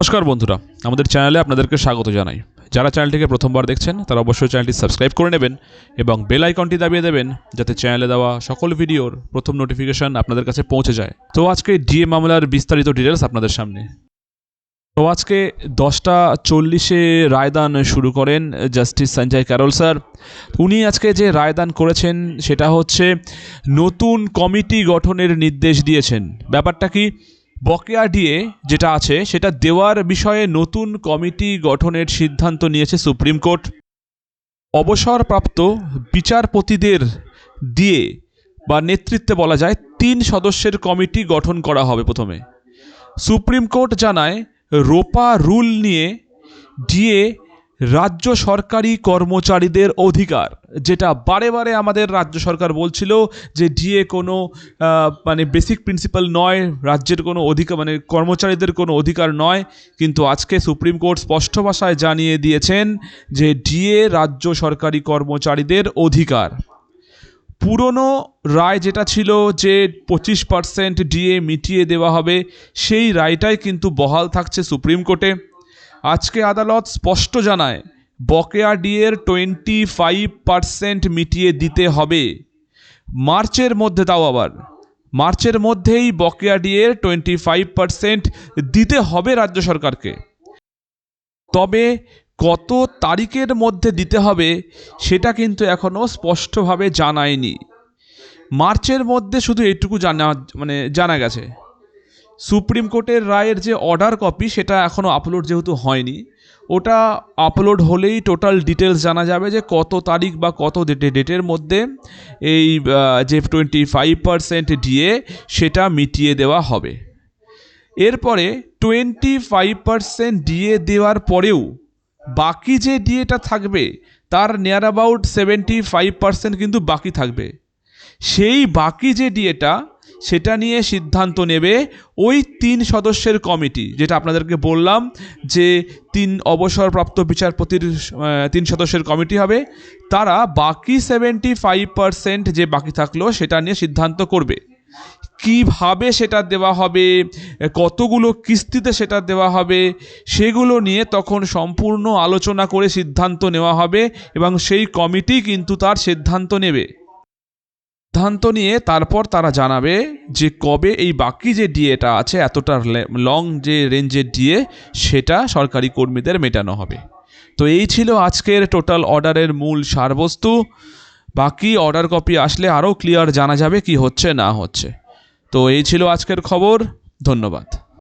নমস্কার বন্ধুরা, আমাদের চ্যানেলে আপনাদেরকে স্বাগত জানাই। যারা চ্যানেলটিকে প্রথমবার দেখছেন তারা অবশ্যই চ্যানেলটি সাবস্ক্রাইব করে নেবেন এবং বেল আইকনটি দাবিয়ে দেবেন, যাতে চ্যানেলে দেওয়া সকল ভিডিওর প্রথম নোটিফিকেশন আপনাদের কাছে পৌঁছে যায়। তো আজকে ডিএ মামলার বিস্তারিত ডিটেলস আপনাদের সামনে। তো আজকে 10:40 রায়দান শুরু করেন জাস্টিস সঞ্জয় ক্যারল স্যার। উনি আজকে যে রায়দান করেছেন সেটা হচ্ছে নতুন কমিটি গঠনের নির্দেশ দিয়েছেন। ব্যাপারটা কি, বকেয়া ডিএ যেটা আছে সেটা দেওয়ার বিষয়ে নতুন কমিটি গঠনের সিদ্ধান্ত নিয়েছে সুপ্রিম কোর্ট। অবসরপ্রাপ্ত বিচারপতিদের দিয়ে বা নেতৃত্বে বলা যায় 3 সদস্যের কমিটি গঠন করা হবে। প্রথমে সুপ্রিম কোর্ট জানায় রোপা রুল নিয়ে ডিএ রাজ্য সরকারি কর্মচারীদের অধিকার, যেটা বারে বারে আমাদের রাজ্য সরকার বলছিল যে ডিএ কোনো বেসিক প্রিন্সিপাল নয়, রাজ্যের কোনো অধিকার কর্মচারীদের কোনো অধিকার নয়। কিন্তু আজকে সুপ্রিম কোর্ট স্পষ্ট ভাষায় জানিয়ে দিয়েছেন যে ডিএ রাজ্য সরকারি কর্মচারীদের অধিকার। পুরনো রায় যেটা ছিল যে 25% ডিএ মিটিয়ে দেওয়া হবে, সেই রায়টাই কিন্তু বহাল থাকছে সুপ্রিম কোর্টে। আজকে আদালত স্পষ্ট জানায় বকেয়া ডিএর 25% মিটিয়ে দিতে হবে মার্চের মধ্যে। তাও আবার মার্চের মধ্যেই বকেয়া ডিএর 25% দিতে হবে রাজ্য সরকারকে। তবে কত তারিখের মধ্যে দিতে হবে সেটা কিন্তু এখনও স্পষ্টভাবে জানায়নি। মার্চের মধ্যে শুধু এটুকু জানা গেছে। সুপ্রিম কোর্টের রায়ের যে অর্ডার কপি সেটা এখনও আপলোড যেহেতু হয়নি, ওটা আপলোড হলেই টোটাল ডিটেলস জানা যাবে যে কত তারিখ বা কত ডেটের মধ্যে এই যে 25% ডিএ সেটা মিটিয়ে দেওয়া হবে। এরপরে 25% ডিএ দেওয়ার পরেও বাকি যে ডিএটা থাকবে তার নিয়ার অ্যাবাউট 75% কিন্তু বাকি থাকবে। সেই বাকি যে ডিএটা সেটা নিয়ে সিদ্ধান্ত নেবে ওই 3 সদস্যের কমিটি, যেটা আপনাদেরকে বললাম যে 3 অবসরপ্রাপ্ত বিচারপতির 3 সদস্যের কমিটি হবে। তারা বাকি 75% যে বাকি থাকলো সেটা নিয়ে সিদ্ধান্ত করবে। কিভাবে সেটা দেওয়া হবে, কতগুলো কিস্তিতে সেটা দেওয়া হবে, সেগুলো নিয়ে তখন সম্পূর্ণ আলোচনা করে সিদ্ধান্ত নেওয়া হবে এবং সেই কমিটি কিন্তু তার সিদ্ধান্ত নেবে। সিদ্ধান্ত নিয়ে তারপর তারা জানাবে যে কবে এই বাকি যে ডিএটা আছে, এতটা লং যে রেঞ্জের ডিএ, সেটা সরকারি কর্মীদের মেটানো হবে। তো এই ছিল আজকের টোটাল অর্ডারের মূল সারবস্তু। বাকি অর্ডার কপি আসলে আরও ক্লিয়ার জানা যাবে কি হচ্ছে না হচ্ছে। তো এই ছিল আজকের খবর। ধন্যবাদ।